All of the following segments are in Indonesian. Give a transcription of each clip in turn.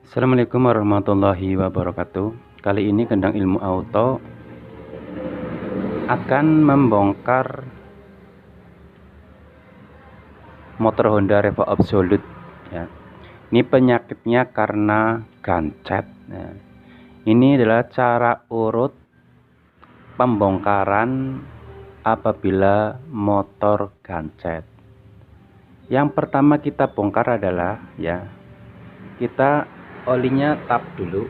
Assalamualaikum warahmatullahi wabarakatuh. Kali ini Kendang Ilmu Auto akan membongkar motor Honda Revo Absolute ya. Ini penyakitnya karena gancet. Nah, ini adalah cara urut pembongkaran apabila motor gancet. Yang pertama kita bongkar adalah kita olinya tap dulu,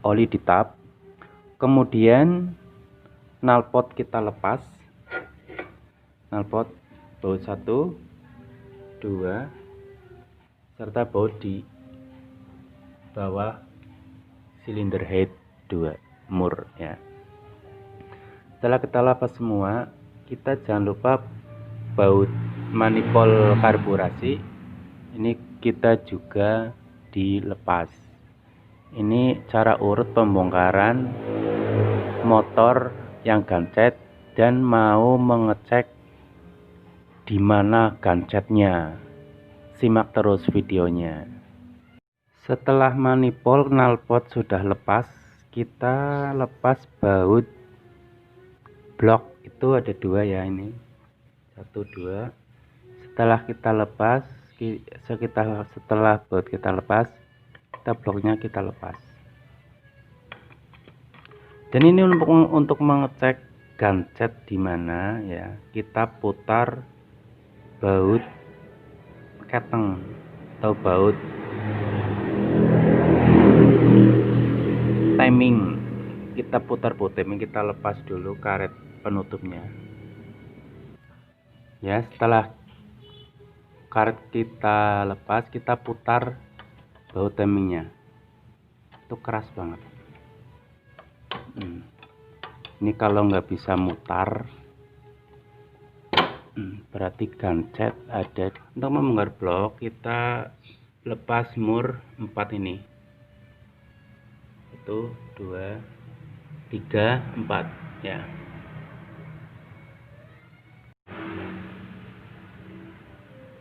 oli di tap, kemudian knalpot kita lepas, knalpot baut 1, 2, serta baut di bawah silinder head 2 mur ya. Setelah kita lepas semua, kita jangan lupa baut manifold karburasi ini kita juga dilepas. Ini cara urut pembongkaran motor yang gancet dan mau mengecek di mana gancetnya. Simak terus videonya. Setelah manifold knalpot sudah lepas, kita lepas baut blok. Itu ada 2 ya, ini 1, 2. Setelah kita lepas, setelah baut kita lepas, kita bloknya kita lepas. Dan ini untuk mengecek gancet di mana ya, kita putar baut keteng atau baut timing. Kita putar baut timing, kita lepas dulu karet penutupnya. Ya, setelah karet kita lepas, kita putar baut timingnya. Itu keras banget. Ini kalau nggak bisa mutar, berarti gancet ada. Untuk membongkar blok, kita lepas mur 4 ini. 1, 2, 3, 4 ya.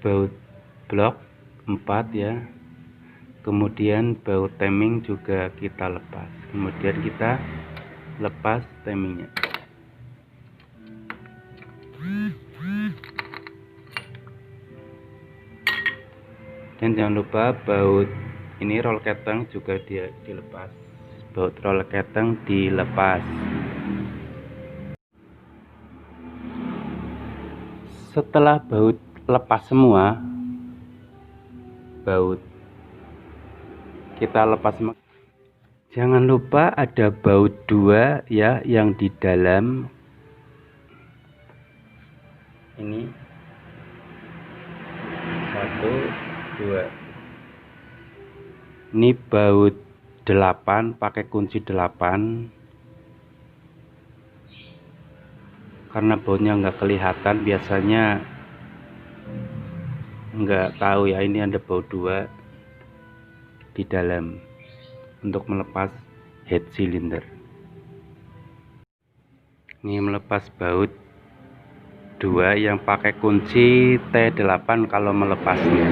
Baut blok 4 ya, kemudian baut timing juga kita lepas, kemudian kita lepas timingnya. Dan jangan lupa baut ini roll keteng juga dia dilepas, baut roll keteng dilepas. Setelah baut lepas semua, baut kita lepas semua, jangan lupa ada baut 2 ya yang di dalam ini. 1, 2. Ini baut 8 pakai kunci 8. Karena bautnya nggak kelihatan, biasanya nggak tahu ya, ini ada baut 2 di dalam untuk melepas head cylinder. Ini melepas baut 2 yang pakai kunci T8 kalau melepasnya.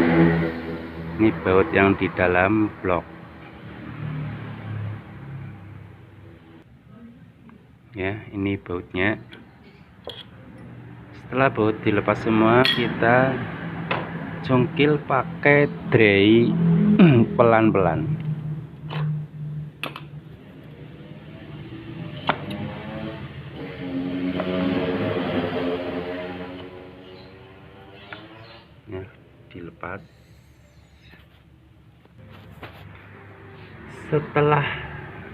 Ini baut yang di dalam blok ya, ini bautnya. Setelah baut dilepas semua, kita cungkil pakai dray pelan-pelan. Ya, dilepas. Setelah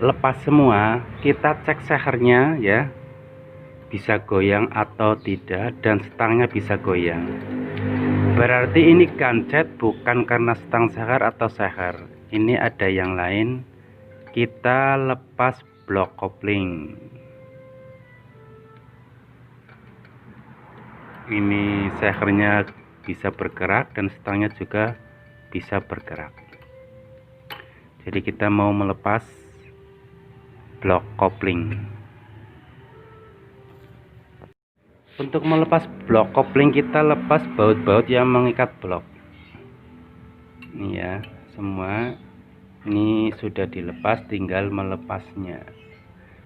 lepas semua, kita cek sehernya ya, bisa goyang atau tidak, dan stangnya bisa goyang. Berarti ini gancet bukan karena stang seher atau seher, ini ada yang lain. Kita lepas blok kopling. Ini sehernya bisa bergerak dan stangnya juga bisa bergerak. Jadi kita mau melepas blok kopling. Untuk melepas blok kopling, kita lepas baut-baut yang mengikat blok. Ini ya, semua Ini sudah dilepas, tinggal melepasnya.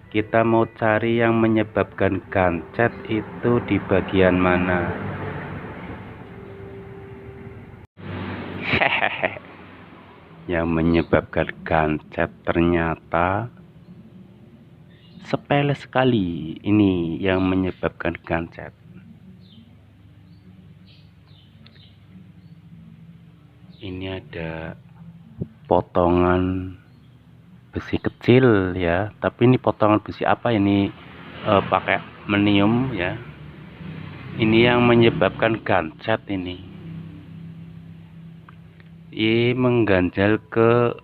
Kita mau cari yang menyebabkan gancet itu di bagian mana. Hehehe. Yang menyebabkan gancet ternyata sepele sekali. Ini yang menyebabkan gancet. Ini ada potongan besi kecil ya, tapi ini potongan besi apa ini, pakai aluminium ya. Ini yang menyebabkan gancet ini mengganjal ke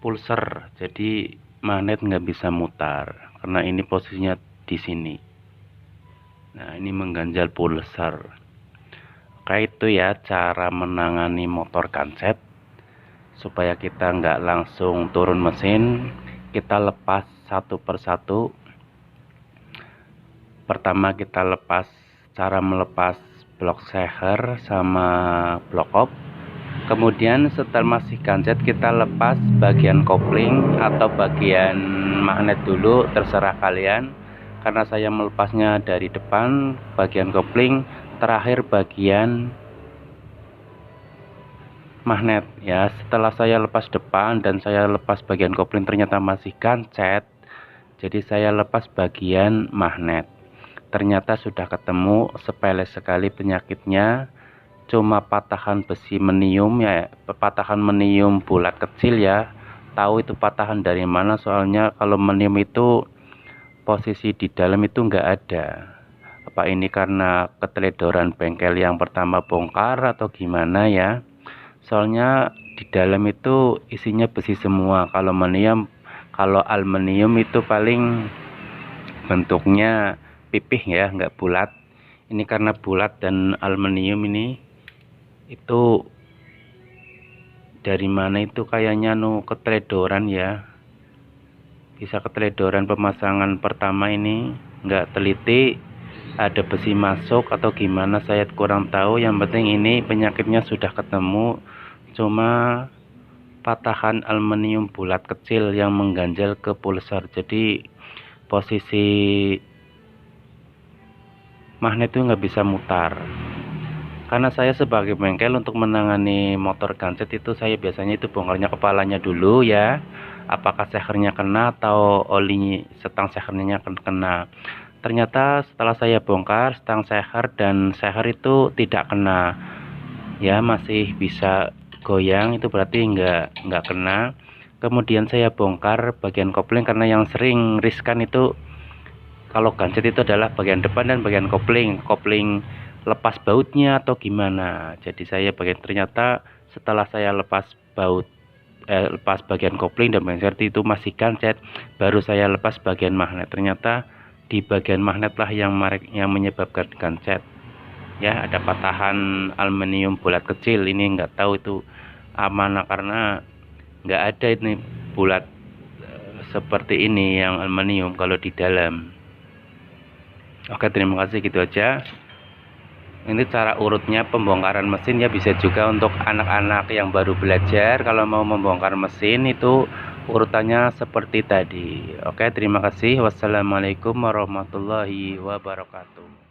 pulser, jadi magnet nggak bisa mutar karena ini posisinya di sini. Nah, ini mengganjal pulser. Kayak itu ya cara menangani motor gancet supaya kita nggak langsung turun mesin. Kita lepas satu persatu. Pertama kita lepas, cara melepas blok seher sama blok op. Kemudian setelah masih gancet kita lepas bagian kopling atau bagian magnet dulu, terserah kalian. Karena saya melepasnya dari depan bagian kopling, terakhir bagian magnet ya. Setelah saya lepas depan dan saya lepas bagian kopling ternyata masih gancet, jadi saya lepas bagian magnet. Ternyata sudah ketemu, sepele sekali penyakitnya, cuma patahan besi aluminium ya, patahan aluminium bulat kecil ya. Tahu itu patahan dari mana, soalnya kalau aluminium itu posisi di dalam itu enggak ada. Apa ini karena keteledoran bengkel yang pertama bongkar atau gimana ya? Soalnya di dalam itu isinya besi semua. Kalau aluminium itu paling bentuknya pipih ya, nggak bulat. Ini karena bulat dan aluminium ini itu dari mana itu kayaknya keteledoran ya, bisa keteledoran pemasangan pertama ini, nggak teliti, ada besi masuk atau gimana saya kurang tahu. Yang penting ini penyakitnya sudah ketemu, cuma patahan aluminium bulat kecil yang mengganjal ke pulser. Jadi posisi magnet itu nggak bisa mutar. Karena saya sebagai bengkel untuk menangani motor gancet itu saya biasanya itu bongkarnya kepalanya dulu ya, apakah sehernya kena atau oli setang sehernya kena. Ternyata setelah saya bongkar setang seher dan seher itu tidak kena ya, masih bisa goyang, itu berarti nggak kena. Kemudian saya bongkar bagian kopling karena yang sering riskan itu kalau gancet itu adalah bagian depan dan bagian kopling lepas bautnya atau gimana. Jadi saya ternyata setelah saya lepas lepas bagian kopling dan bagian serti itu masih gancet, baru saya lepas bagian magnet. Ternyata di bagian magnet lah yang menyebabkan gancet ya. Ada patahan aluminium bulat kecil, ini nggak tahu itu amanah karena nggak ada ini bulat seperti ini yang aluminium kalau di dalam. Oke, terima kasih, gitu aja. Ini cara urutnya pembongkaran mesin ya, bisa juga untuk anak-anak yang baru belajar kalau mau membongkar mesin itu urutannya seperti tadi. Oke, terima kasih. Wassalamualaikum warahmatullahi wabarakatuh.